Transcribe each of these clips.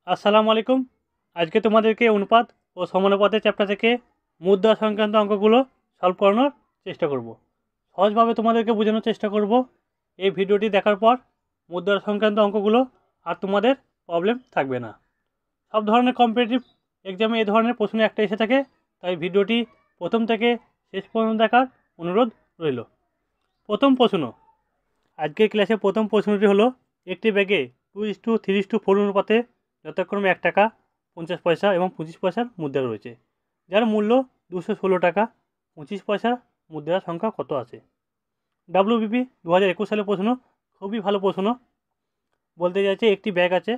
আসসালামু আলাইকুম। আজকে তোমাদেরকে অনুপাত ও সমানুপাতের চ্যাপ্টার থেকে মুদ্রা সংক্রান্ত অঙ্কগুলো সলভ করানোর চেষ্টা করব। সহজভাবে তোমাদেরকে বোঝানোর চেষ্টা করব। এই ভিডিওটি দেখার পর মুদ্রা সংক্রান্ত অঙ্কগুলো আর তোমাদের প্রবলেম থাকবে না। সব ধরনের কম্পিটিটিভ এক্সামে এই ধরনের প্রশ্ন একটা এসে থাকে, তাই ভিডিওটি প্রথম থেকে শেষ পর্যন্ত দেখার অনুরোধ রইল। প্রথম প্রশ্ন, আজকের ক্লাসে প্রথম প্রশ্নটি হলো, একটি ব্যাগে 2:3:4 অনুপাতে যথাক্রমে 1 টাকা 50 পয়সা এবং 25 পয়সার মুদ্রা রয়েছে, যার মূল্য 216 টাকা। 25 পয়সার মুদ্রার সংখ্যা কত আছে? WBP 2021 সালের প্রশ্ন, খুবই ভালো প্রশ্ন। বলতে চাইছে একটি ব্যাগ আছে,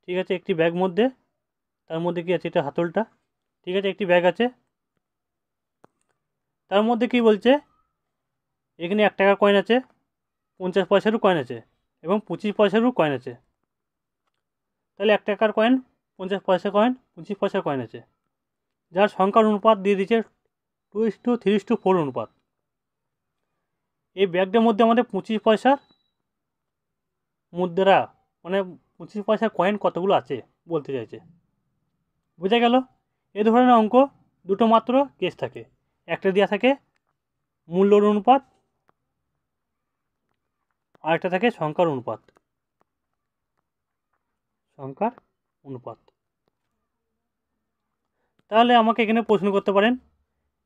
ঠিক আছে, একটি ব্যাগ মধ্যে, তার মধ্যে কি আছে? এটা হাতলটা, ঠিক আছে, একটি ব্যাগ আছে, তার মধ্যে কি বলছে? এখানে 1 টাকার কয়েন আছে, 50 পয়সারও কয়েন আছে এবং 25 পয়সারও কয়েন আছে। তাহলে 1 টাকার কয়েন, 50 পয়সার কয়েন, 25 পয়সার কয়েন আছে, যার সংখ্যার অনুপাত দিয়ে দিচ্ছে 2:3:4 অনুপাত। এই ব্যাগটার মধ্যে আমাদের 25 পয়সার মুদ্রা, মানে 25 পয়সার কয়েন কতগুলো আছে বলতে চাইছে। বোঝা গেল? এ ধরনের অঙ্ক দুটো মাত্র কেস থাকে। একটা দেওয়া থাকে মূল্যর অনুপাত, আর একটা থাকে সংখ্যার অনুপাত। তাহলে আমাকে এখানে প্রশ্ন করতে পারেন,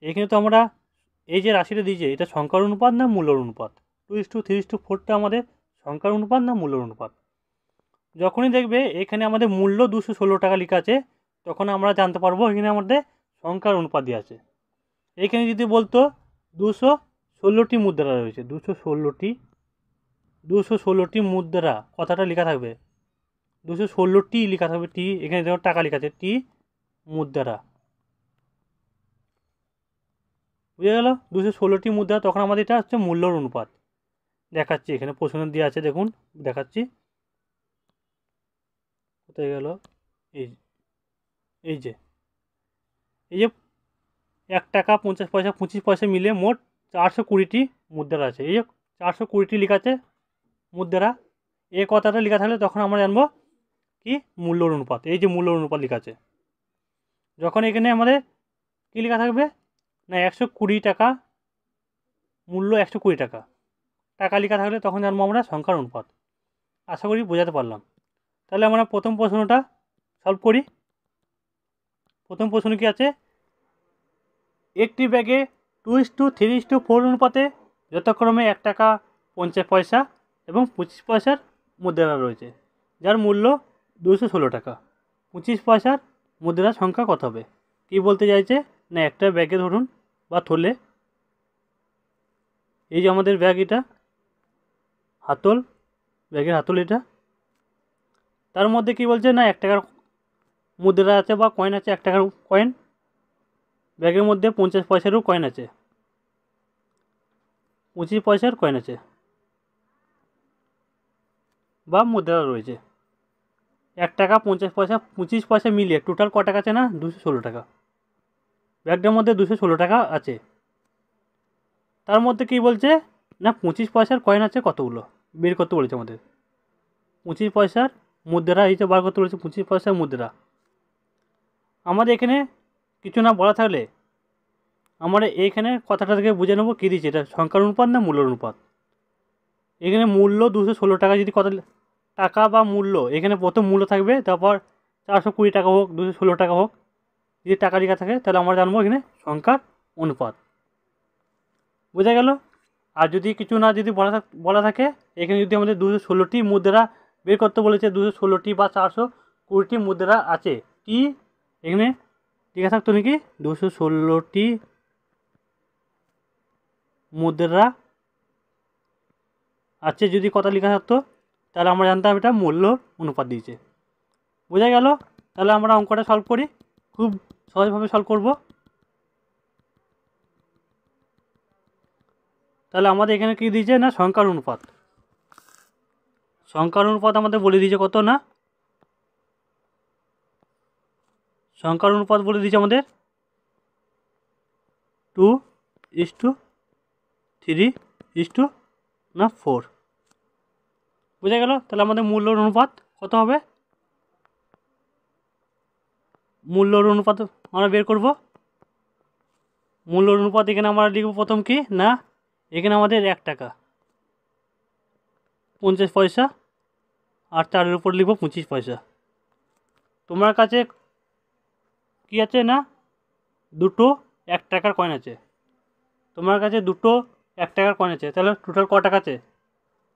এখানে তো আমরা এই যে রাশিটা দিয়েছে, এটা সংখ্যার অনুপাত না মূল্যর অনুপাত? 2:3:4টা আমাদের সংখ্যার অনুপাত না মূল্যর অনুপাত? যখনই দেখবে এখানে আমাদের মূল্য 216 টাকা লেখা আছে, তখন আমরা জানতে পারবো এখানে আমাদের সংখ্যার অনুপাত দিয়ে আছে। এখানে যদি বলতো 216টি মুদ্রা রয়েছে, 216টি মুদ্রা, কথাটা লেখা থাকবে 216টি লেখা থাকবে, টি, এখানে যেমন টাকা লেখা আছে, টি মুদ্রা। বুঝে গেল? 216টি মুদ্রা, তখন আমাদের এটা হচ্ছে মূল্যর অনুপাত। দেখাচ্ছি, এখানে প্রশ্ন দিয়ে আছে, দেখুন দেখাচ্ছি। কোথায় গেল? এই এই যে 1 টাকা 50 পয়সা 25 পয়সা মিলে মোট 420টি মুদ্রা আছে। এই যে 420টি লেখা আছে মুদ্রা, এই কথাটা লেখা থাকলে তখন আমরা জানবো কি? মূল্যর অনুপাত। এই যে মূল্যর অনুপাত লেখা আছে, যখন এখানে আমাদের কী লেখা থাকবে না 120 টাকা, মূল্য 120 টাকা, টাকা লেখা থাকলে তখন জানবো আমরা সংখ্যার অনুপাত। আশা করি বোঝাতে পারলাম। তাহলে আমরা প্রথম প্রশ্নটা সলভ করি। প্রথম প্রশ্ন কি আছে? একটি ব্যাগে 2:3:4 অনুপাতে যথাক্রমে 1 টাকা 50 পয়সা এবং 25 পয়সার মুদ্রা রয়েছে, যার মূল্য 216 টাকা। 25 পয়সার মুদ্রার সংখ্যা কত হবে? কী বলতে চাইছে না, একটা ব্যাগে ধরুন বা থলে, এই যে আমাদের ব্যাগ, এটা হাতল, ব্যাগের হাতল এটা, তার মধ্যে কি বলছে না 1 টাকার মুদ্রা আছে বা কয়েন আছে, 1 টাকার কয়েন। ব্যাগের মধ্যে 50 পয়সারও কয়েন আছে, 25 পয়সার কয়েন আছে বা মুদ্রা রয়েছে। 1 টাকা 50 পয়সা 25 পয়সা মিলিয়ে টোটাল ক টাকা আছে না 216 টাকা। ব্যাগটার মধ্যে 216 টাকা আছে, তার মধ্যে কী বলছে না 25 পয়সার কয়েন আছে কতগুলো বের করতে বলেছে আমাদের। 25 পয়সার মুদ্রা এই যে বার করতে বলেছে, 25 পয়সার মুদ্রা। আমাদের এখানে কিছু না বলা থাকলে আমরা এইখানে কথাটা থেকে বুঝে নেবো কী দিচ্ছে, এটা সংখ্যার অনুপাত না মূল্যর অনুপাত। এখানে মূল্য 216 টাকা, যদি কত টাকা বা মূল্য, এখানে প্রথম মূল্য থাকবে, তারপর 420 টাকা হোক 216 টাকা হোক, যদি টাকা লেখা থাকে তাহলে আমরা জানবো এখানে সংখ্যার অনুপাত। বোঝা গেল? আর যদি কিছু না যদি বলা থাকে, এখানে যদি আমাদের 216টি মুদ্রা বের করতে বলেছে, 216টি বা 420টি মুদ্রা আছে, কি এখানে লেখা থাকতো নাকি 216টি মুদ্রা আছে, যদি কথা লেখা থাকতো তাহলে আমরা জানতাম এটা মূল্য অনুপাত দিয়েছে। বোঝা গেল? তাহলে আমরা অঙ্কটা সলভ করি, খুব সহজভাবে সলভ করব। তাহলে আমাদের এখানে কী দিয়েছে না সংখ্যার অনুপাত। সংখ্যার অনুপাত আমাদের বলে দিয়েছে কত না, সংখ্যার অনুপাত বলে দিয়েছে আমাদের 2:3:4। বোঝা গেল? তাহলে আমাদের মূল্যর অনুপাত কত হবে? মূল্যর অনুপাত আমরা বের করব। মূল্যর অনুপাত এখানে আমরা লিখব প্রথম কি না, এখানে আমাদের 1 টাকা 50 পয়সা আর 4-এর উপর লিখব 25 পয়সা। তোমার কাছে কি আছে না, দুটো 1 টাকার কয়েন আছে। তোমার কাছে দুটো 1 টাকার কয়েন আছে, তাহলে টোটাল ক টাকা আছে?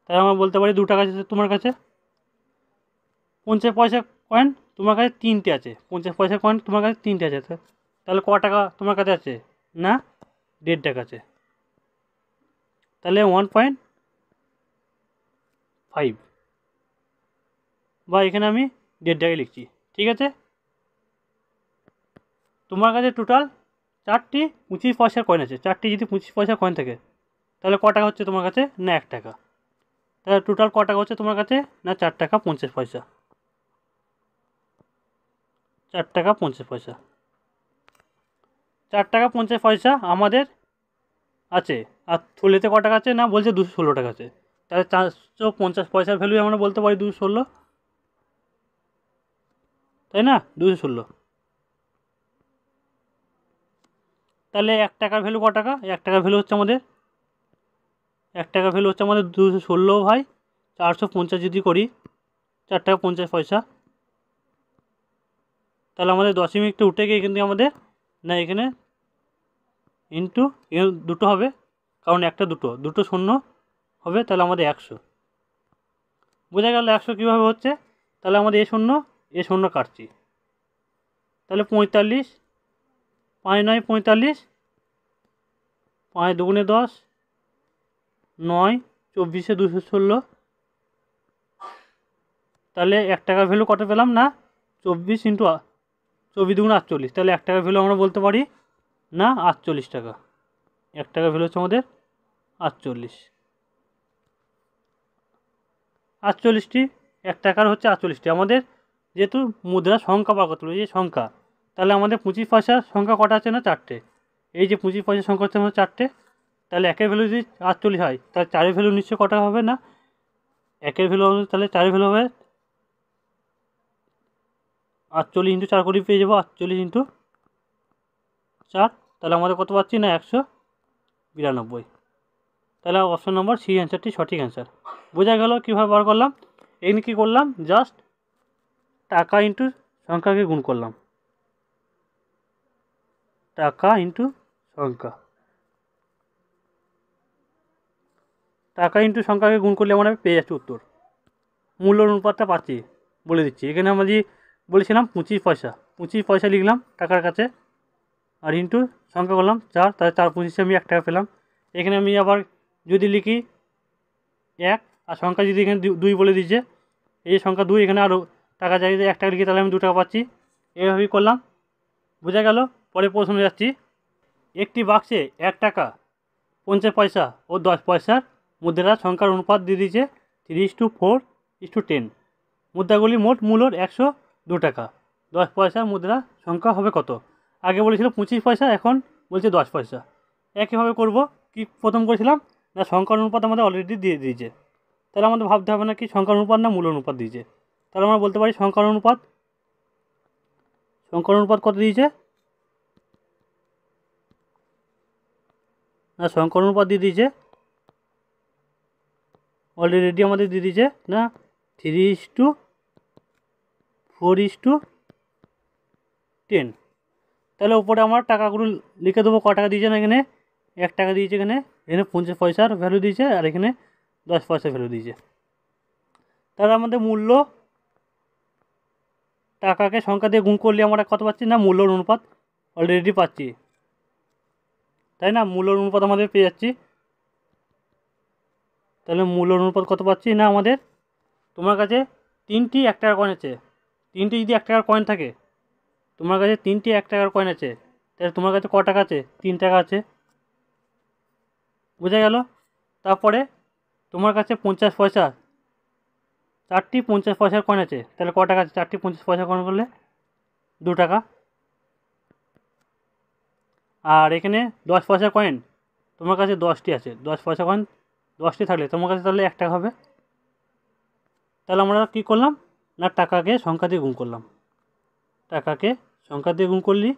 তাহলে আমরা বলতে পারি 2 টাকা আছে তোমার কাছে। 50 পয়সা কয়েন তোমার কাছে 3টে আছে। 50 পয়সা কয়েন তোমার কাছে 3টে আছে, তাহলে ক টাকা তোমার কাছে আছে না 1.5 টাকা আছে। তাহলে 1.5 বা এখানে আমি 1.5 টাকা লিখছি, ঠিক আছে? তোমার কাছে টোটাল 4টি 25 পয়সার কয়েন আছে। 4টি যদি 25 পয়সার কয়েন থাকে তাহলে ক টাকা হচ্ছে তোমার কাছে না 1 টাকা। তাহলে টোটাল ক টাকা হচ্ছে তোমার কাছে না 4 টাকা 50 পয়সা। 4 টাকা 50 পয়সা। 4 টাকা 50 পয়সা আমাদের আছে। আর থলেতে ক টাকা আছে না বলছে 216 টাকা আছে। তাহলে 450 পয়সার ভ্যালু আমরা বলতে পারি 216, তাই না? 216। তাহলে 1 টাকার ভ্যালু ক টাকা? 1 টাকার ভ্যালু হচ্ছে আমাদের 1 টাকার ভ্যালু হচ্ছে আমাদের 216 ভাই 450 যদি করি 4 টাকা 50 পয়সা, তাহলে আমাদের দশমিকটা উঠে গিয়ে কিন্তু আমাদের না এখানে ইন্টু এখানে দুটো হবে, কারণ একটা দুটো শূন্য হবে, তাহলে আমাদের 100। বোঝা গেল 100 কীভাবে হচ্ছে? তাহলে আমাদের এ শূন্য কাটছি, তাহলে 45, 5 9 45, 5 2 10, 9 24 216। তাহলে 1 টাকার ভ্যালু কত পেলাম না 24 ইন্টু 24 2 48। তাহলে 1 টাকার ভ্যালু আমরা বলতে পারি না 48 টাকা। 1 টাকার ভ্যালু হচ্ছে আমাদের 48। 48টি 1 টাকার হচ্ছে 48টি। আমাদের যেহেতু মুদ্রা সংখ্যা বার করতে হবে, এই যে সংখ্যা, তাহলে আমাদের 25 পয়সার সংখ্যা কটা আছে না 4টে। এই যে 25 পয়সার সংখ্যা হচ্ছে আমাদের 4টে। তাহলে 1-এর ভ্যালু যদি 48 হয় তাহলে 4-এর ভ্যালু নিশ্চয়ই কটা হবে না 1-এর ভ্যালু হবে, তাহলে 4-এর ভ্যালু হবে 48 ইন্টু 4 করে পেয়ে যাবো 48 ইন্টু 4। তাহলে আমাদের কত পাচ্ছি না 192। তাহলে অপশন নম্বর সি অ্যান্সারটি সঠিক অ্যান্সার। বোঝা গেল কীভাবে বার করলাম? এখানে কী করলাম, জাস্ট টাকা ইন্টু সংখ্যাকে গুণ করলাম, টাকা ইন্টু সংখ্যা, টাকা ইন্টু সংখ্যাকে গুণ করলে আমরা পেয়ে যাচ্ছি উত্তর। মূল্য অনুপাতটা পাচ্ছি, বলে দিচ্ছি। এখানে আমরা যে বলেছিলাম 25 পয়সা, 25 পয়সা লিখলাম টাকার কাছে, আর ইন্টু সংখ্যা করলাম 4, তাহলে 4 25 আমি 1 টাকা পেলাম। এখানে আমি আবার যদি লিখি 1 আর সংখ্যা যদি এখানে 2 বলে দিচ্ছে, এই যে সংখ্যা 2 এখানে আরও টাকা চাই, 1 টাকা লিখি তাহলে আমি 2 টাকা পাচ্ছি। এইভাবেই করলাম। বোঝা গেল? পরে প্রশ্নে যাচ্ছি। একটি বাক্সে 1 টাকা 50 পয়সা ও 10 পয়সার মুদ্রার সংখ্যার অনুপাত দিয়ে দিয়েছে 3:4:10। মুদ্রাগুলি মোট মূল্য 102 টাকা। 10 পয়সার মুদ্রা সংখ্যা হবে কত? আগে বলেছিল 25 পয়সা, এখন বলছে 10 পয়সা। একইভাবে করব। কি প্রথম করেছিলাম না সংখ্যার অনুপাত আমাদের অলরেডি দিয়ে দিয়েছে, তাহলে আমাদের ভাবতে হবে না কি সংখ্যার অনুপাত না মূল অনুপাত দিয়েছে। তাহলে আমরা বলতে পারি সংখ্যার অনুপাত কত দিয়েছে না সংখ্যার অনুপাত দিয়ে দিয়েছে অলরেডি আমাদের দিয়ে দিয়েছে না 3:4:10। তাহলে উপরে আমার টাকাগুলো লিখে দেবো। ক টাকা দিয়েছে না এখানে 1 টাকা দিয়েছে, এখানে 50 পয়সার ভ্যালু দিয়েছে, আর এখানে 10 পয়সার ভ্যালু দিয়েছে। তাহলে আমাদের মূল্য টাকাকে সংখ্যা দিয়ে গুণ করলে আমরা কত পাচ্ছি না মূল্যর অনুপাত অলরেডি পাচ্ছি, তাই না? মূল্যর অনুপাত আমাদের পেয়ে যাচ্ছি। তাহলে মূল্যর অনুপাত কত পাচ্ছি না আমাদের, তোমার কাছে 3টি 1 টাকার কয়েন আছে। 3টি যদি 1 টাকার কয়েন থাকে, তোমার কাছে 3টি 1 টাকার কয়েন আছে, তাহলে তোমার কাছে ক টাকা আছে 3 টাকা আছে। বোঝা গেল? তারপরে তোমার কাছে 50 পয়সা 4টি 50 পয়সার কয়েন আছে, তাহলে ক টাকা আছে 4টি 50 পয়সা কয়েন করলে 2 টাকা। আর এখানে 10 পয়সার কয়েন তোমার কাছে 10টি আছে। 10 পয়সা কয়েন 10টি থাকলে তোমার কাছে তাহলে 1 টাকা হবে। তাহলে আমরা কী করলাম না টাকাকে সংখ্যা দিয়ে গুণ করলাম, টাকাকে সংখ্যা দিয়ে গুণ করলে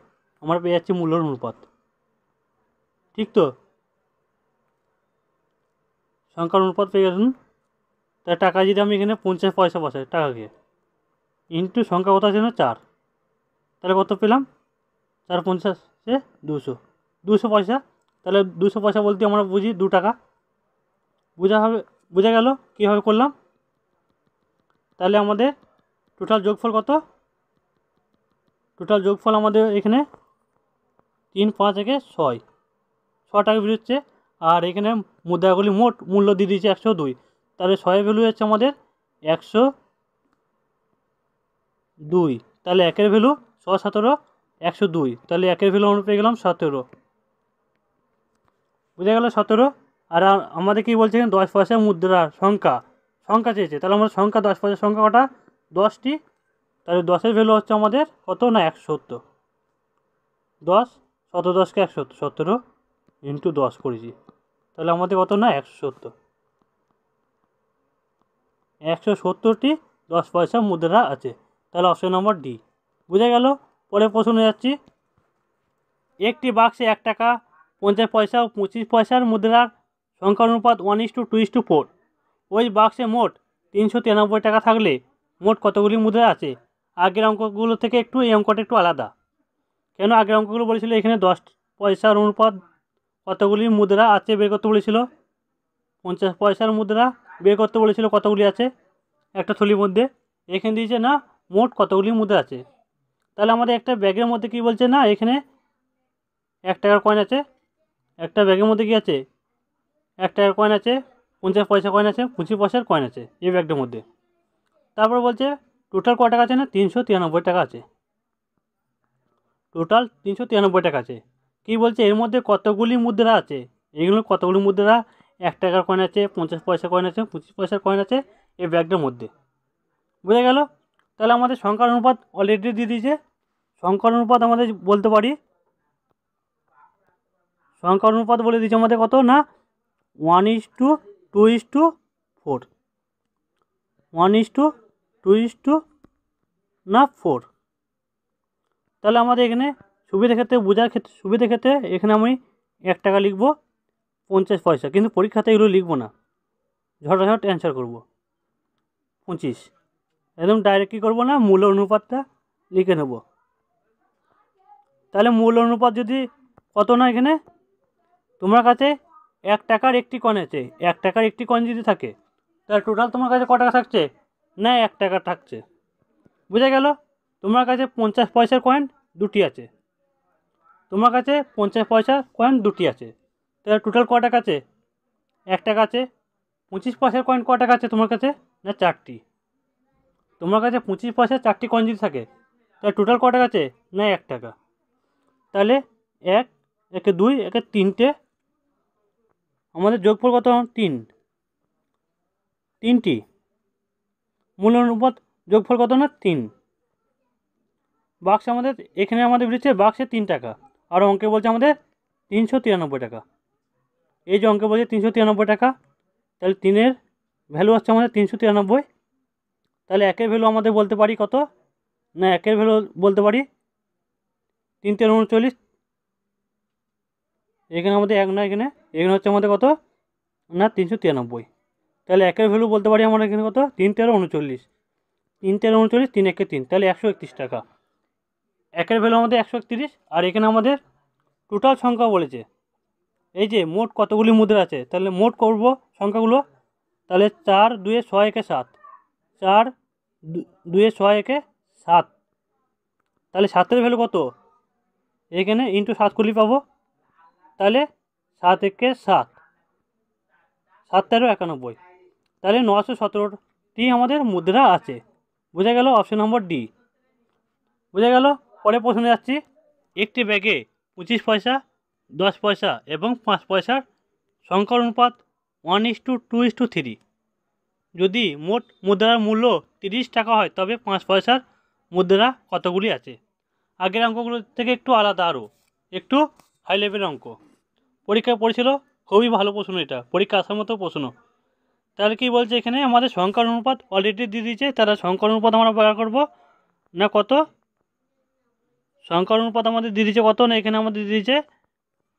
আমরা পেয়ে যাচ্ছি মূল্যর অনুপাত। ঠিক তো, সংখ্যার অনুপাত পেয়ে গেছেন। তাই টাকা যদি আমি এখানে 50 পয়সা বসাই টাকাকে ইন্টু সংখ্যা কত আছে না 4, তাহলে কত পেলাম 4×50 200, 200 পয়সা। তাহলে 200 পয়সা বলতে আমরা বুঝি 2 টাকা। বোঝা গেল কীভাবে করলাম। তাহলে আমাদের টোটাল যোগফল কত, টোটাল যোগফল আমাদের এখানে 3 5 একে 6 টাকা বেরোচ্ছে। আর এখানে মুদ্রাগুলি মোট মূল্য দিয়ে দিয়েছে 102, তাহলে 6 ভ্যালু হচ্ছে আমাদের 102। তাহলে একের ভ্যালু 6 17 102, তাহলে একের ভ্যালু আমরা পেয়ে গেলাম 17। বুঝে গেল 17। আর আমাদের কি বলছে 10 পয়সা মুদ্রার সংখ্যা চেয়েছে, তাহলে আমাদের সংখ্যা 10 পয়সার সংখ্যা কটা 10টি। তাহলে 10-এর ভ্যালু হচ্ছে আমাদের কত না 170। 10 17 10কে 170, 17 ইন্টু 10 করেছি, তাহলে আমাদের কত না 170। 170টি 10 পয়সা মুদ্রা আছে, তাহলে অপশন নম্বর ডি। বুঝে গেল। পরে প্রশ্নে যাচ্ছি। একটি বাক্সে 1 টাকা 50 পয়সা ও 25 পয়সার মুদ্রার সংখ্যার অনুপাত 1:2:4। ওই বাক্সে মোট 393 টাকা থাকলে মোট কতগুলি মুদ্রা আছে? আগের অঙ্কগুলো থেকে একটু এই অঙ্কটা একটু আলাদা। কেন? আগের অঙ্কগুলো বলেছিল এখানে 10 পয়সার অনুপাত কতগুলি মুদ্রা আছে বের করতে বলেছিল, 50 পয়সার মুদ্রা বের করতে বলেছিল কতগুলি আছে একটা থলির মধ্যে। এখানে দিয়েছে না মোট কতগুলি মুদ্রা আছে। তাহলে আমাদের একটা ব্যাগের মধ্যে কি বলছে না এখানে 1 টাকার কয়েন আছে, একটা ব্যাগের মধ্যে কি আছে 1 টাকার কয়েন আছে, 50 পয়সা কয়েন আছে, 25 পয়সার কয়েন আছে এই ব্যাগটার মধ্যে। তারপর বলছে টোটাল কত টাকা আছে না 393 টাকা আছে, টোটাল 393 টাকা আছে। কী বলছে এর মধ্যে কতগুলি মুদ্রা আছে, এইগুলো কতগুলি মুদ্রা 1 টাকার কয়েন আছে, 50 পয়সা কয়েন আছে, 25 পয়সার কয়েন আছে এই ব্যাগটার মধ্যে। বোঝা গেল। তাহলে আমাদের সংখ্যার অনুপাত অলরেডি দিয়ে দিয়েছে। সংখ্যার অনুপাত আমাদের বলতে পারি, সংখ্যার অনুপাত বলে দিয়েছে আমাদের কত না 1:2:4, 1:2:4। তাহলে আমাদের এখানে সুবিধা ক্ষেত্রে বোঝার ক্ষেত্রে সুবিধা ক্ষেত্রে এখানে আমি 1 টাকা লিখব 50 পয়সা, কিন্তু পরীক্ষাতে এগুলো লিখবো না, ঝটাঝট অ্যান্সার করব 25। একদম ডাইরেক্ট কী করবো না মূল অনুপাতটা লিখে নেব। তাহলে মূল অনুপাত যদি কত না এখানে তোমার কাছে 1 টাকার একটি কয়েন আছে, 1 টাকার একটি কয়েন যদি থাকে তাহলে টোটাল তোমার কাছে ক টাকা থাকছে না 1 টাকা থাকছে। বুঝা গেল। তোমার কাছে 50 পয়সার কয়েন দুটি আছে, তোমার কাছে 50 পয়সার কয়েন দুটি আছে, তাহলে টোটাল ক টাকা আছে 1 টাকা আছে। 25 পয়সার কয়েন ক টাকা আছে তোমার কাছে না 4টি, তোমার কাছে 25 পয়সার 4টি কয়েন যদি থাকে তাহলে টোটাল ক টাকা আছে না 1 টাকা। তাহলে 1 একে 2 একে 3টে, আমাদের যোগফল কত 3টি মূল অনুপাত যোগফল কত না 3। বাক্স আমাদের এখানে আমাদের বেরিয়েছে বাক্সে 3 টাকা, আর অঙ্কে বলছে আমাদের 393 টাকা। এই যে অঙ্কে বলছে 393 টাকা, তাহলে 3-এর ভ্যালু হচ্ছে আমাদের 393। তাহলে 1-এর ভ্যালু আমাদের বলতে পারি কত না 1-এর ভ্যালু বলতে পারি 3-3-39। এখানে আমাদের 1 না, এখানে হচ্ছে আমাদের কত না 393। তাহলে 1-এর ভ্যালু বলতে পারি আমরা এখানে কত 3-13-39, 3-13-39, 3-1-3, তাহলে 131 টাকা। 1-এর ভ্যালু আমাদের 131। আর এখানে আমাদের টোটাল সংখ্যা বলেছে, এই যে মোট কতগুলি মুদ্রা আছে, তাহলে মোট করব সংখ্যাগুলো। তাহলে 4-2-6-7, 4-2-6-7, তাহলে 7-এর ভ্যালু কত এখানে ইন্টু 7 করলে পাবো, তাহলে 7-1-7, 7-13-91, তাহলে 917টি আমাদের মুদ্রা আছে। বোঝা গেল অপশন নম্বর ডি। বোঝা গেল। পরে প্রশ্নে যাচ্ছি। একটি ব্যাগে 25 পয়সা 10 পয়সা এবং 5 পয়সার সংখ্যার অনুপাত 1:2:3। যদি মোট মুদ্রার মূল্য 30 টাকা হয় তবে 5 পয়সার মুদ্রা কতগুলি আছে? আগের অঙ্কগুলো থেকে একটু আলাদা, আরও একটু হাই লেভেলের অঙ্ক। পরীক্ষায় পড়েছিল, খুবই ভালো প্রশ্ন, এটা পরীক্ষা আসার মতো প্রশ্ন। তাহলে কী বলছে এখানে আমাদের সংখ্যার অনুপাত অলরেডি দিয়ে দিয়েছে, তাহলে সংখ্যার অনুপাত আমরা বার করব না কত, সংখ্যার অনুপাত আমাদের দিয়ে দিয়েছে কত না, এখানে আমাদের দিয়ে দিয়েছে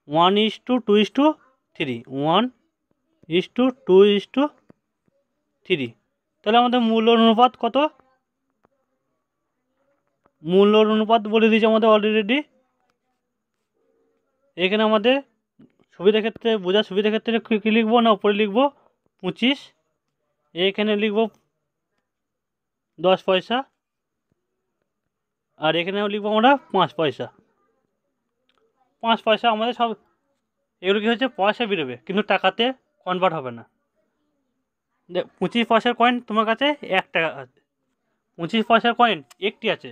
1:2:3, 1:2:3। তাহলে আমাদের মূল্যর অনুপাত কত, মূল্যর অনুপাত বলে দিয়েছে আমাদের অলরেডি। এখানে আমাদের সুবিধার ক্ষেত্রে, বোঝার সুবিধার ক্ষেত্রে কী লিখবো না, উপরে লিখবো 25, এখানে লিখবো 10 পয়সা, আর এখানেও লিখবো আমরা 5 পয়সা। 5 পয়সা আমাদের সব এগুলো কী হচ্ছে পয়সা বেরোবে, কিন্তু টাকাতে কনভার্ট হবে না। 25 পয়সার কয়েন তোমার কাছে 1 টাকা আছে, 25 পয়সার কয়েন একটি আছে,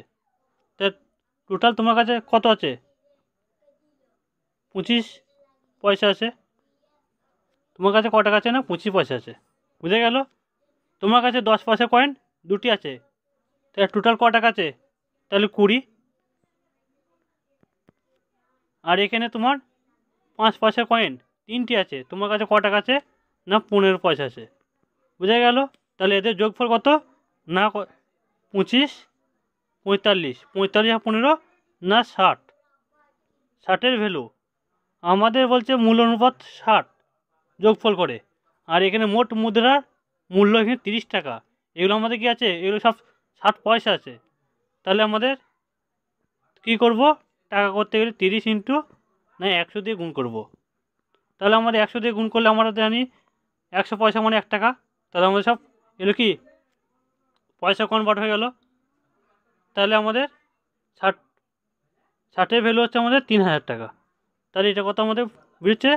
তা টোটাল তোমার কাছে কত আছে, 25 পয়সা আছে। তোমার কাছে ক টাকা আছে না, 25 পয়সা আছে, বুঝে গেল। তোমার কাছে 10 পয়সার কয়েন দুটি আছে, তাহলে টোটাল ক টাকা আছে, তাহলে 20। আর এখানে তোমার 5 পয়সার কয়েন 3টি আছে, তোমার কাছে ক টাকা আছে না, 15 পয়সা আছে, বুঝে গেল। তাহলে এদের যোগফল কত না 25, 45, 45 আর 15 না 60, 60-এর ভ্যালু আমাদের বলছে মূল অনুপাত 60 যোগফল করে। আর এখানে মোট মুদ্রার মূল্য এখানে 30 টাকা, এগুলো আমাদের কি আছে, এগুলো সব 60 পয়সা আছে। তাহলে আমাদের কি করব, টাকা করতে গেলে 30 ইন্টু না 100 দিয়ে গুণ করব। তাহলে আমাদের 100 দিয়ে গুণ করলে আমরা জানি 100 পয়সা মানে 1 টাকা, তাহলে আমাদের সব এগুলো কি পয়সা কনভার্ট হয়ে গেল। তাহলে আমাদের 60-এর ভ্যালু হচ্ছে আমাদের 3000 টাকা। তাহলে এটা কত আমাদের বেরোচ্ছে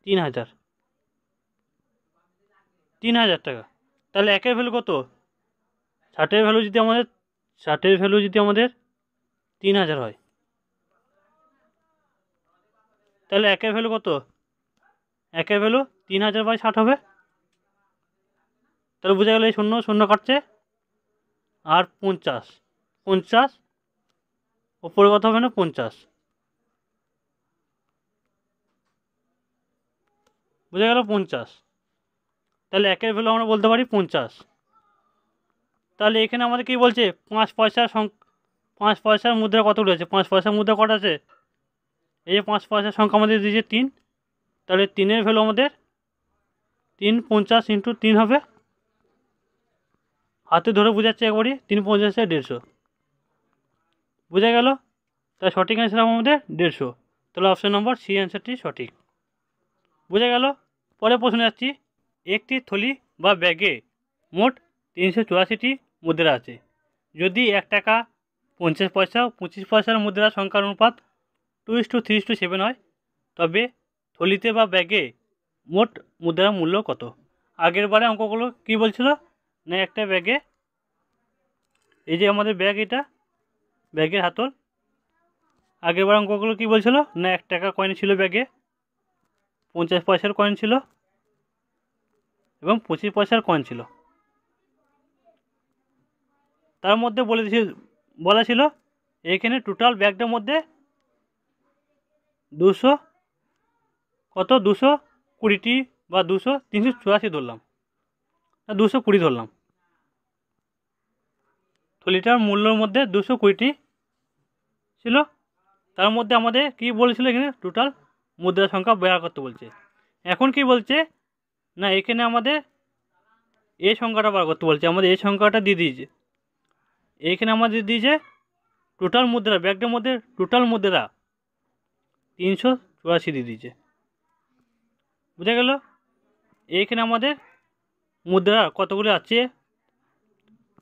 3000 টাকা। তাহলে একের ভ্যালু কত, 60-এর ভ্যালু যদি আমাদের 3000 হয়, তাহলে একের ভ্যালু কত, একের ভ্যালু 3000/60 হবে। তাহলে বোঝা গেল এই শূন্য শূন্য কাটছে, আর 50 ওপরে কত হবে না 50, বুঝা গেল 50। তাহলে একের ভ্যালু আমরা বলতে পারি 50। তাহলে এখানে আমাদের কী বলছে 5 পয়সার মুদ্রা কতগুলো আছে, 5 পয়সার মুদ্রা কটা আছে, এই যে 5 পয়সার সংখ্যা আমাদের দিয়েছে 3, তাহলে 3-এর ভ্যালু আমাদের 3 50 ইন্টু 3 হবে, হাতে ধরে বোঝাচ্ছে একবারই, 3 50 150, বোঝা গেল। তাই সঠিক অ্যান্সার আমাদের 150। তাহলে অপশন নম্বর সি অ্যান্সারটি সঠিক, বোঝা গেল। পরে প্রশ্ন যাচ্ছি, একটি থলি বা ব্যাগে মোট 384টি মুদ্রা আছে, যদি 1 টাকা 50 পয়সা ও 25 পয়সার মুদ্রার সংখ্যার অনুপাত 2:3:7 হয়, তবে থলিতে বা ব্যাগে মোট মুদ্রার মূল্য কত। আগের বারে অঙ্কগুলো কী বলছিল না, একটা ব্যাগে, এই যে আমাদের ব্যাগ, এটা ব্যাগের হাতল, আগের বার অঙ্কগুলো কী বলছিল না, 1 টাকা কয়েন ছিল ব্যাগে, 50 পয়সার কয়েন ছিল এবং 25 পয়সার কয়েন ছিল। তার মধ্যে বলা ছিল এখানে টোটাল ব্যাগটার মধ্যে 220টি বা 384 ধরলাম, 220 ধরলাম, থলিটার মূল্যর মধ্যে 220টি ছিল। তার মধ্যে আমাদের কী বলেছিল এখানে টোটাল মুদ্রার সংখ্যা বের করতে বলছে। এখন কি বলছে না, এখানে আমাদের এই সংখ্যাটা বার করতে বলছে, আমাদের এই সংখ্যাটা দিয়ে দিয়েছে, এইখানে আমাদের দিয়েছে টোটাল মুদ্রা, ব্যাগটার মধ্যে টোটাল মুদ্রা 384 দিয়ে দিয়েছে, বুঝা গেল। এইখানে আমাদের মুদ্রা কতগুলো আছে,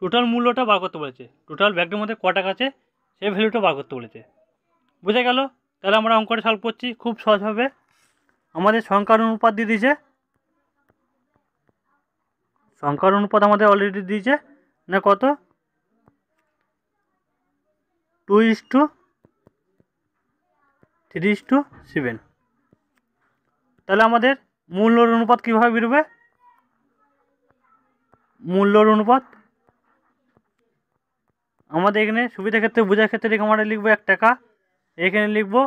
টোটাল মূল্যটা বার করতে বলেছে, টোটাল ব্যাগটার মধ্যে ক টাকা আছে সেই ভ্যালুটা বার করতে বলেছে, বুঝা গেল। তাহলে আমরা অঙ্কটা সলভ করছি খুব সহজভাবে। আমাদের সংখ্যার অনুপাত দিয়ে দিয়েছে, সংখ্যার অনুপাত আমাদের অলরেডি দিয়েছে না কত, 2:3:7। তাহলে আমাদের মূল্যর অনুপাত কীভাবে বেরোবে, মূল্যর অনুপাত আমাদের এখানে সুবিধার ক্ষেত্রে, বোঝার ক্ষেত্রে আমরা লিখবো 1 টাকা, এখানে লিখবো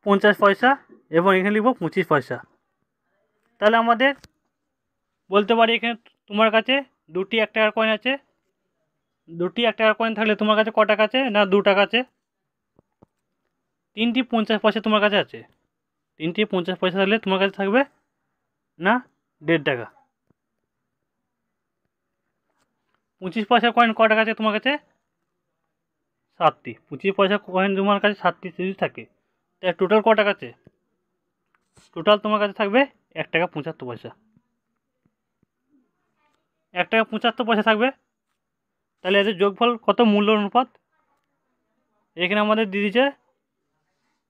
50 পয়সা এবং এখানে লিখবো 25 পয়সা। তাহলে আমাদের বলতে পারি এখানে তোমার কাছে দুটি 1 টাকার কয়েন আছে, দুটি 1 টাকার কয়েন থাকলে তোমার কাছে ক টাকা আছে? না 2 টাকা আছে। 3টি 50 পয়সা তোমার কাছে আছে, 3টি 50 পয়সা থাকলে তোমার কাছে থাকবে না 1.5 টাকা। 25 পয়সার কয়েন ক টাকা আছে তোমার কাছে? 7টি। 25 পয়সা কয়েন তোমার কাছে 7টি যদি থাকে, তাহলে টোটাল ক টাকা আছে? টোটাল তোমার কাছে থাকবে 1 টাকা 75 পয়সা। 1 টাকা 75 পয়সা থাকবে। তাহলে এদের যোগফল কত? মূল্য অনুপাত এখানে আমাদের দিয়ে দিচ্ছে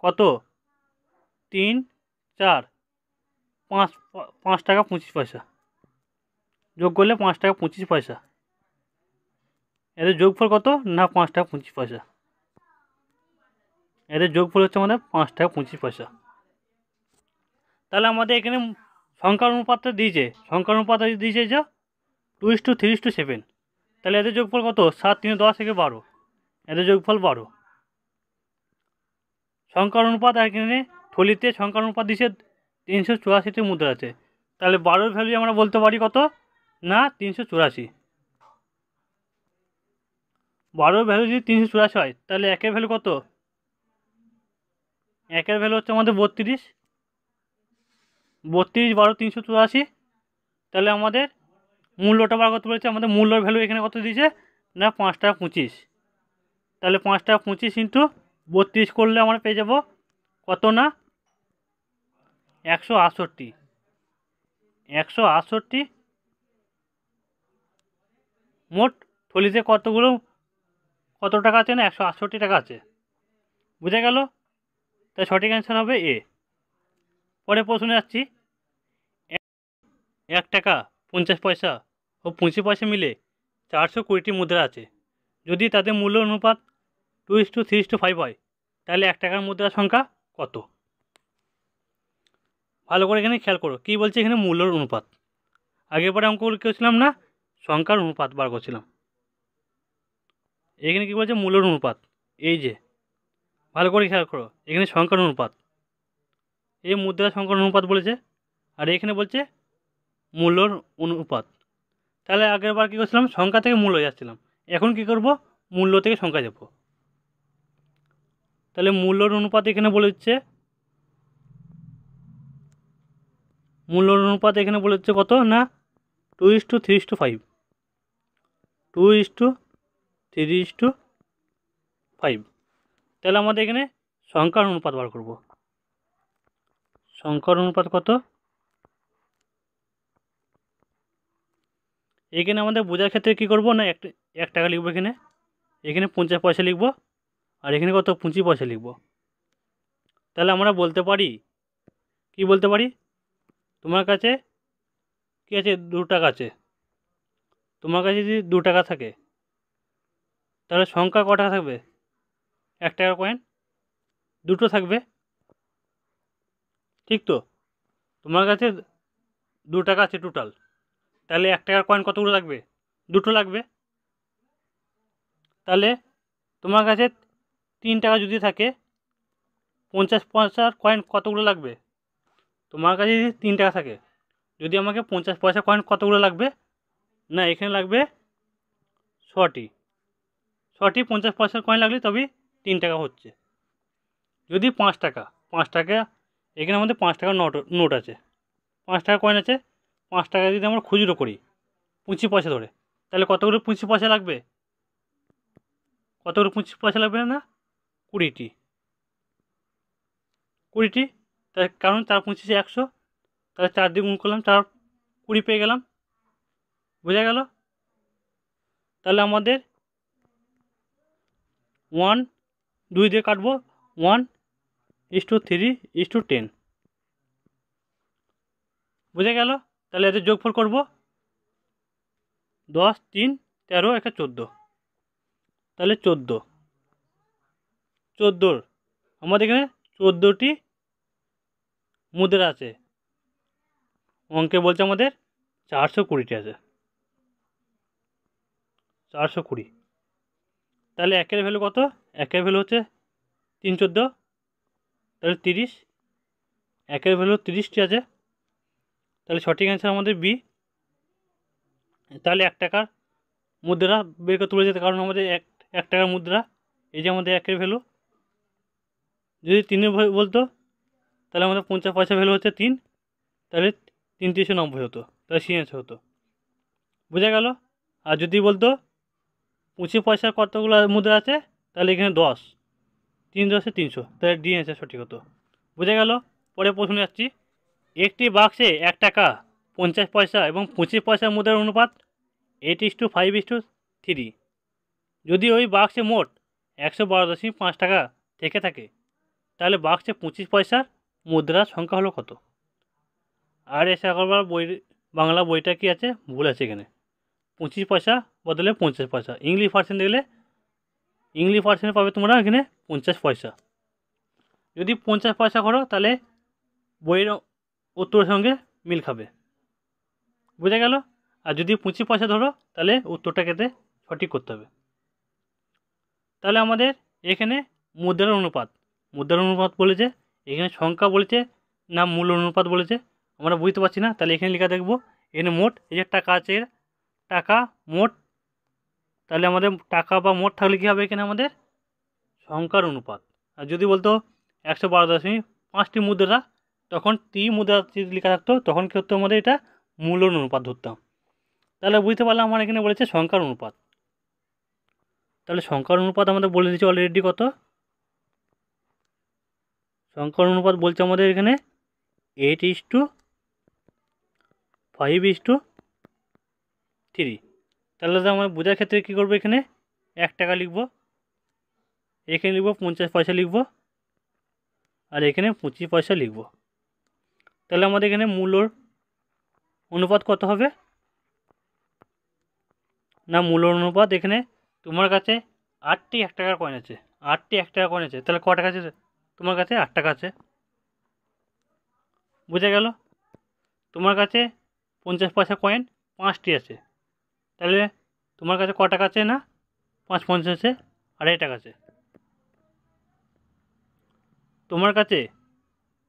কত? 3, 4, 5 টাকা 25 পয়সা। যোগ করলে 5 টাকা 25 পয়সা। এদের যোগফল কত? না 5 টাকা 25 পয়সা। এদের যোগফল হচ্ছে আমাদের 5 টাকা 25 পয়সা। তাহলে আমাদের এখানে সংখ্যার অনুপাতটা দিয়েছে, সংখ্যার অনুপাত দিয়েছে যা 2:3:7। তাহলে এদের যোগফল কত? 7, 3, 10 থেকে 12। এদের যোগফল 12। সংখ্যার অনুপাত এখানে থলিতে সংখ্যার অনুপাত দিয়েছে 384টি মুদ্রা আছে। তাহলে 12-র ভ্যালু আমরা বলতে পারি কত? না 384। 12-র ভ্যালু যদি 384 হয়, তাহলে 1-এর ভ্যালু কত? 1-এর ভ্যালু হচ্ছে আমাদের 32। 32, 12, 384। তাহলে আমাদের মূল্যটা বার করতে পেরেছে। আমাদের মূল্যর ভ্যালু এখানে কত দিয়েছে? না 5 টাকা 25। তাহলে 5 টাকা 25 ইন্টু 32 করলে আমরা পেয়ে যাব কত? না 168। 168 মোট থলিতে কত টাকা আছে? না 168 টাকা আছে। বুঝে গেল? তাই সঠিক অ্যান্সার হবে এ। পরে প্রশ্নে যাচ্ছি। 1 টাকা 50 পয়সা ও 25 পয়সা মিলে 420টি মুদ্রা আছে। যদি তাদের মূল্য অনুপাত 2:3:5 হয়, তাহলে 1 টাকার মুদ্রার সংখ্যা কত? ভালো করে এখানে খেয়াল করো, কী বলছে এখানে? মূল্যর অনুপাত। আগের পরে অঙ্কগুলো করেছিলাম না সংখ্যার অনুপাত বার করছিলাম, এখানে কী বলছে? মূল্যর অনুপাত। এই যে ভালো করে খেয়াল করো, এখানে সংখ্যার অনুপাত, এই মুদ্রার সংখ্যার অনুপাত বলেছে, আর এখানে বলছে মূল্যর অনুপাত। তাহলে আগের বার কী করছিলাম? সংখ্যা থেকে মূল্য যাচ্ছিলাম। এখন কি করব? মূল্য থেকে সংখ্যা যাব। তাহলে মূল্যর অনুপাত এখানে বলেছে, মূল্যর অনুপাত এখানে বলেছে কত? না 2:3:5। 2:3:5। তাহলে আমাদের এখানে সংখ্যার অনুপাত বার করব। সংখ্যার অনুপাত কত? এখানে আমাদের বোঝার ক্ষেত্রে কী করব? না 1 টাকা লিখব, এখানে 50 পয়সা লিখব, আর এখানে কত? 25 পয়সা লিখব। তাহলে আমরা বলতে পারি, কি বলতে পারি? তোমার কাছে কী আছে? 2 টাকা আছে। তোমার কাছে যদি 2 টাকা থাকে, তাহলে সংখ্যা ক টাকা থাকবে? 1 টাকার কয়েন দুটো থাকবে, ঠিক তো? তোমার কাছে 2 টাকা আছে টোটাল, তাহলে 1 টাকার কয়েন কতগুলো লাগবে? দুটো লাগবে। তাহলে তোমার কাছে 3 টাকা যদি থাকে, 50 পয়সার কয়েন কতগুলো লাগবে? তোমার কাছে যদি 3 টাকা থাকে, যদি আমাকে 50 পয়সা কয়েন কতগুলো লাগবে? না এখানে লাগবে 6টি। 6টি 50 পয়সার কয়েন লাগলে তবেই 3 টাকা হচ্ছে। যদি 5 টাকা, 5 টাকা এখানে আমাদের 5 টাকার নোট আছে, 5 টাকার কয়েন আছে। 5 টাকা যদি আমরা খুচরো করি 25 পয়সা ধরে, তাহলে কতগুলো 25 পয়সা লাগবে? কতগুলো 25 পয়সা লাগবে? না 20টি। 20টি, তার কারণ 4 25 100, তাহলে 4 দিয়ে গুণ করলাম, 4 20 পেয়ে গেলাম। বোঝা গেল? তাহলে আমাদের 1 2 দিয়ে কাটবো, 1:3:10। বুঝে গেল? তাহলে এদের যোগফল করব, 10, 3, 13, 1, 14। তাহলে 14 আমাদের এখানে 14টি মুদ্রা আছে। অঙ্কে বলছে আমাদের 420টি আছে, 420। তাহলে 1-এর ভ্যালু কত? 1-এর ভ্যালু হচ্ছে 3, 14, তাহলে 30। 1-এর ভ্যালু 30টি আছে, তাহলে সঠিক অ্যান্সার আমাদের বি। তাহলে 1 টাকার মুদ্রা বের করে তুলে যেতে, কারণ আমাদের এক টাকার মুদ্রা, এই যে আমাদের 1-এর ভ্যালু। যদি 3 বলতো তাহলে আমাদের 50 পয়সা ভ্যালু হচ্ছে 3, তাহলে 3-390 হতো, তাহলে সিএনএস হতো। বোঝা গেল? আর যদি বলতো 25 পয়সার কতগুলো মুদ্রা আছে, তাহলে এখানে 10, 3 10 300, তাহলে ডিএনএস সঠিক হতো। বোঝা গেল? পরে প্রশ্নে যাচ্ছি। একটি বাক্সে 1 টাকা, 50 পয়সা এবং 25 পয়সার মুদ্রার অনুপাত 8:5:3। যদি ওই বাক্সে মোট 112.5 টাকা থেকে থাকে, তাহলে বাক্সে 25 পয়সার মুদ্রার সংখ্যা হলো কত? আর এসে একবার বাংলা বইটা কি আছে, ভুল আছে এখানে। 25 পয়সা বদলে 50 পয়সা। ইংলিশ ভার্সন দেখলে ইংলিশ ভার্সনে পাবে তোমরা এখানে 50 পয়সা। যদি 50 পয়সা করো তাহলে বইয়ের উত্তরের সঙ্গে মিল খাবে। বোঝা গেল? আর যদি 25 পয়সা ধরো তাহলে উত্তরটা কেটে সঠিক করতে হবে। তাহলে আমাদের এখানে মুদ্রার অনুপাত বলেছে, এখানে সংখ্যা বলেছে না মূল অনুপাত বলেছে আমরা বুঝতে পারছি না। তাহলে এখানে লেখা দেখব, এখানে মোট, এই যে টাকা আছে, টাকা মোট, তাহলে আমাদের টাকা বা মোট থাকলে কী হবে, এখানে আমাদের সংখ্যার অনুপাত। আর যদি বলতো 112.5টি মুদ্রা, তখন টি মুদ্রা লেখা থাকতো, তখন কী হতো, আমাদের এটা মূল অনুপাত ধরতাম। তাহলে বুঝতে পারলাম আমার এখানে বলেছে সংখ্যার অনুপাত। তাহলে সংখ্যার অনুপাত আমাদের বলে দিয়েছে অলরেডি কত। সংখ্যার অনুপাত বলছে আমাদের এখানে 8:5:3। তাহলে তো আমরা বোঝার ক্ষেত্রে কী করবো, এখানে 1 টাকা লিখব, এখানে লিখব 50 পয়সা লিখব, আর এখানে 25 পয়সা লিখব। তাহলে আমাদের এখানে মূলর অনুপাত কত হবে না, মূলর অনুপাত এখানে তোমার কাছে 8টি 1 টাকার কয়েন আছে, 8টি 1 টাকার কয়েন আছে, তাহলে ক টাকা আছে তোমার কাছে? 8 টাকা আছে। বোঝা গেল? তোমার কাছে 50 পয়সা কয়েন 5টি আছে, তাহলে তোমার কাছে ক টাকা আছে না, 5 50 আছে, 2.5 টাকা আছে। তোমার কাছে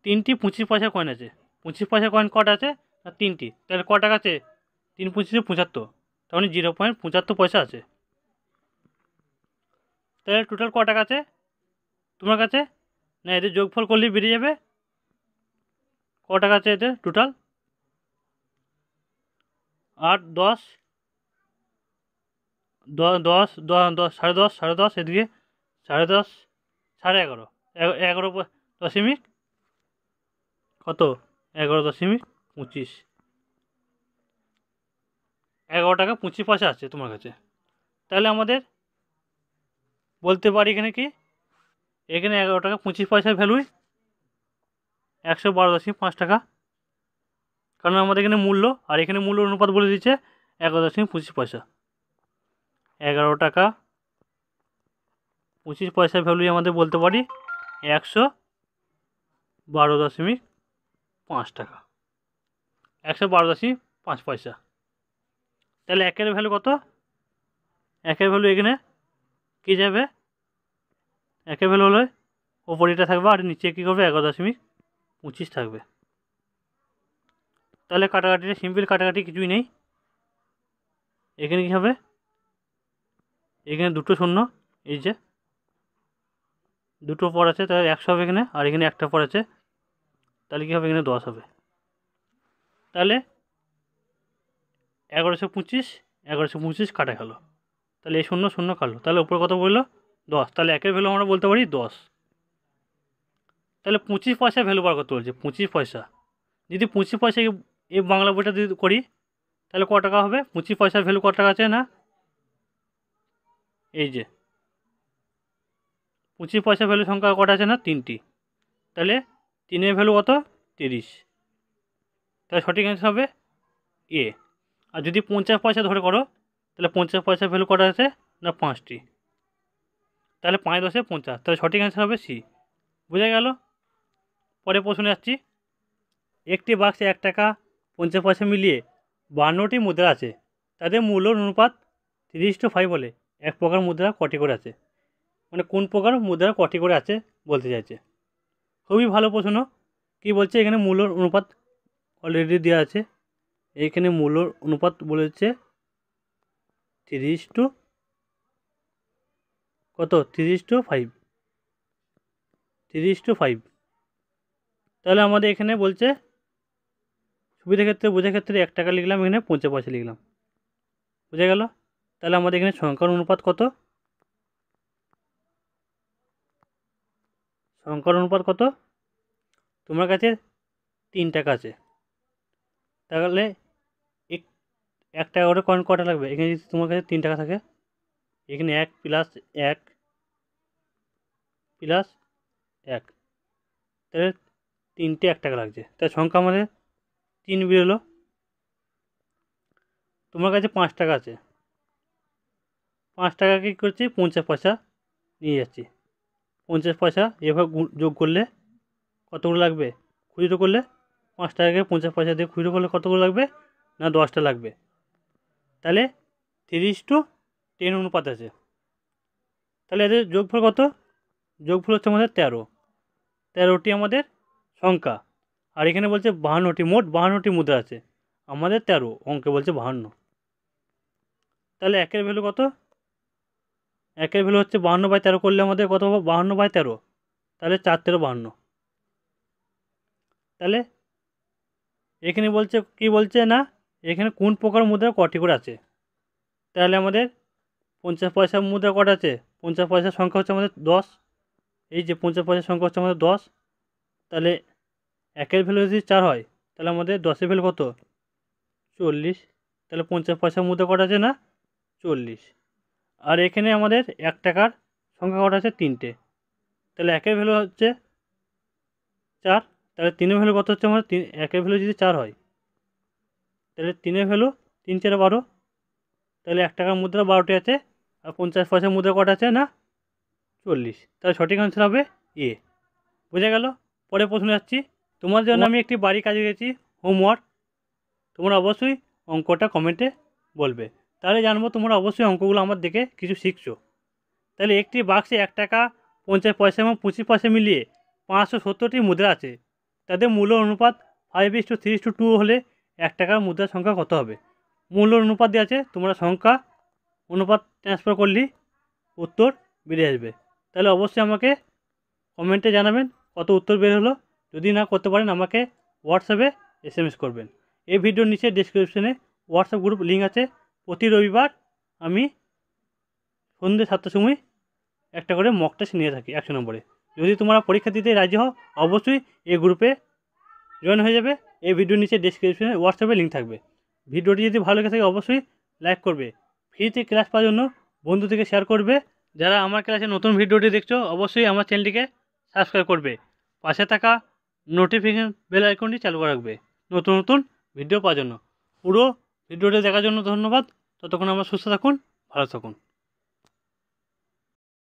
3টি 25 পয়সা কয়েন আছে, 25 পয়সা কয়েন কটা আছে না, 3টি, তাহলে ক টাকা আছে? 3 25 75, তার মানে 0.75 পয়সা আছে। তাহলে টোটাল ক টাকা আছে তোমার কাছে? না, এদের যোগফল করলেই বেরিয়ে যাবে। ক টাকা আছে এদের টোটাল? 8 10 10 10 10.5 এদিকে 10.5 11.5 11 কত, 11.25, 11 টাকা 25 পয়সা আছে তোমার কাছে। তাহলে আমাদের বলতে পারি এখানে কি, এখানে 11 টাকা 25 পয়সার ভ্যালুই 112.5 টাকা, কারণ আমাদের এখানে মূল্য, আর এখানে মূল্য অনুপাত বলে দিচ্ছে 11.25 পয়সা। 11 টাকা 25 পয়সার ভ্যালুই আমাদের বলতে পারি 112.5 টাকা, 112.5 পয়সা। তাহলে 1-এর ভ্যালু কত? 1-এর ভ্যালু এখানে কী যাবে, 1-এর ভ্যালু হলে ওপরে এটা থাকবে, আর নিচে কী করবে, 11.25 থাকবে। তাহলে কাটাকাটিটা সিম্পল, কাটাকাটি কিছুই নেই। এখানে কী হবে, এখানে দুটো শূন্য, এই যে দুটো পর আছে, তাহলে 100 হবে এখানে, আর এখানে একটা পর আছে, তাহলে কী হবে, এখানে 10 হবে। তাহলে 1125 কাটা গেল, তাহলে এই শূন্য শূন্য কাটলো, তাহলে উপরে কত বললো 10, তাহলে 1-এর ভ্যালু আমরা বলতে পারি 10। তাহলে 25 পয়সা ভ্যালু বার করতে বলছে, 25 পয়সা। যদি 25 পয়সা এই বাংলা বইটা যদি করি, তাহলে ক টাকা হবে? 25 পয়সার ভ্যালু ক টাকা আছে না, এই যে 25 পয়সা ভ্যালু সংখ্যা কটা আছে না, 3টি, তাহলে 3-এর ভ্যালু কত, 30, তাহলে সঠিক অ্যান্সার হবে এ। আর যদি 50 পয়সা ধরে করো, তাহলে 50 পয়সার ভ্যালু কটা আছে না, 5টি, তাহলে 5 10 50, তাহলে সঠিক অ্যান্সার হবে সি। বোঝা গেল? পরে প্রশ্নে যাচ্ছি। একটি বাক্সে 1 টাকা 50 পয়সা মিলিয়ে 52টি মুদ্রা আছে, তাদের মূল্যর অনুপাত 3:5 বলে এক প্রকার মুদ্রা কটি করে আছে, মানে কোন প্রকার মুদ্রা কটি করে আছে বলতে চাইছে। খুবই ভালো প্রশ্ন। কী বলছে এখানে, মূল্যর অনুপাত অলরেডি দেওয়া আছে, এইখানে মূল্যর অনুপাত বলেছে 3:, কত 3:5, 3:5। তাহলে আমাদের এখানে বলছে সুবিধা ক্ষেত্রে বোঝার ক্ষেত্রে 1 টাকা লিখলাম, এখানে 50 পয়সা লিখলাম, বোঝা গেল। তাহলে আমাদের এখানে সংখ্যার অনুপাত কত, সংখ্যার অনুপাত কত, তোমার কাছে 3 টাকা আছে, তাহলে 1 টাকা করে কয়েন কটা লাগবে, এখানে যদি তোমার কাছে 3 টাকা থাকে, এখানে 1 + 1 + 1, তাহলে 3টে 1 টাকা লাগছে, তাই সংখ্যা আমাদের 3 বেরোলো। তোমার কাছে 5 টাকা আছে, 5 টাকা কী করছি 50 পয়সা নিয়ে যাচ্ছি, 50 পয়সা এভাবে যোগ করলে কতগুলো লাগবে, খুচরো করলে 5 টাকাকে 50 পয়সা দিয়ে খুচরো করলে কতগুলো লাগবে না 10টা লাগবে। তাহলে 3:10 অনুপাত আছে। তাহলে এদের যোগফল কত, যোগফল হচ্ছে আমাদের 13, 13টি আমাদের সংখ্যা। আর এখানে বলছে 52টি, মোট 52টি মুদ্রা আছে, আমাদের 13, অঙ্কে বলছে 52। তাহলে একের ভ্যালু কত, একের ভ্যালু হচ্ছে 52/13 করলে আমাদের কত হবে 52/13, তাহলে 4×13 = 52। তাহলে এখানে বলছে কি বলছে না, এখানে কোন প্রকার মুদ্রা কটি করে আছে, তাহলে আমাদের 50 পয়সার মুদ্রা কটা আছে, 50 পয়সার সংখ্যা হচ্ছে আমাদের 10, এই যে 50 পয়সার সংখ্যা হচ্ছে আমাদের 10। তাহলে একের ভ্যালু যদি 4 হয়, তাহলে আমাদের 10-এর ভ্যালু কত 40, তাহলে 50 পয়সার মুদ্রা কটা আছে না 40। আর এখানে আমাদের 1 টাকার সংখ্যা কটা আছে 3টে, তাহলে একের ভ্যালু হচ্ছে 4, তাহলে 3-এর ভ্যালু কত হচ্ছে আমাদের, একের ভ্যালু যদি 4 হয়, তাহলে 3-এর ভ্যালু 3×4 = 12, তাহলে 1 টাকার মুদ্রা 12টি আছে, আর 50 পয়সার মুদ্রা কটা আছে না 40, তাহলে সঠিক আনসার হবে এ, বোঝা গেল। পরে প্রশ্ন যাচ্ছি, তোমার জন্য আমি একটি বাড়ি কাজ দিয়েছি, হোমওয়ার্ক, তোমরা অবশ্যই অঙ্কটা কমেন্টে বলবে, তাহলে জানবো তোমরা অবশ্যই অঙ্কগুলো আমার দেখে কিছু শিখছো। তাহলে একটি বাক্সে 1 টাকা 50 পয়সা এবং 25 পয়সা মিলিয়ে 570টি মুদ্রা আছে, তাদের মূল্য অনুপাত 5:3:2 হলে 1 টাকার মুদ্রার সংখ্যা কত হবে। মূল্য অনুপাত দেওয়া আছে, তোমরা সংখ্যা অনুপাত ট্রান্সফার করলেই উত্তর বেরিয়ে আসবে। তাহলে অবশ্যই আমাকে কমেন্টে জানাবেন কত উত্তর বের হলো, যদি না করতে পারেন আমাকে হোয়াটসঅ্যাপে SMS করবেন। এই ভিডিওর নিচে ডেসক্রিপশনে হোয়াটসঅ্যাপ গ্রুপ লিঙ্ক আছে, প্রতি রবিবার আমি সন্ধ্যে 7টার সময় একটা করে মক টেস্ট নিয়ে থাকি 100 নম্বরে। যদি তোমরা পরীক্ষা দিতে রাজি হও অবশ্যই এই গ্রুপে জয়েন হয়ে যাবে। এই ভিডিওর নিচে ডেসক্রিপশনে হোয়াটসঅ্যাপে লিঙ্ক থাকবে। ভিডিওটি যদি ভালো লেগে থাকে অবশ্যই লাইক করবে, ফ্রিতে ক্লাস পাওয়ার জন্য বন্ধুদেরকে শেয়ার করবে। যারা আমার ক্লাসে নতুন ভিডিওটি দেখছো অবশ্যই আমার চ্যানেলটিকে সাবস্ক্রাইব করবে, পাশে থাকা নোটিফিকেশন বেল আইকনটি চালু করে রাখবে নতুন নতুন ভিডিও পাওয়ার জন্য। পুরো ভিডিওটি দেখার জন্য ধন্যবাদ। ততক্ষণ আমরা সুস্থ থাকুন, ভালো থাকুন।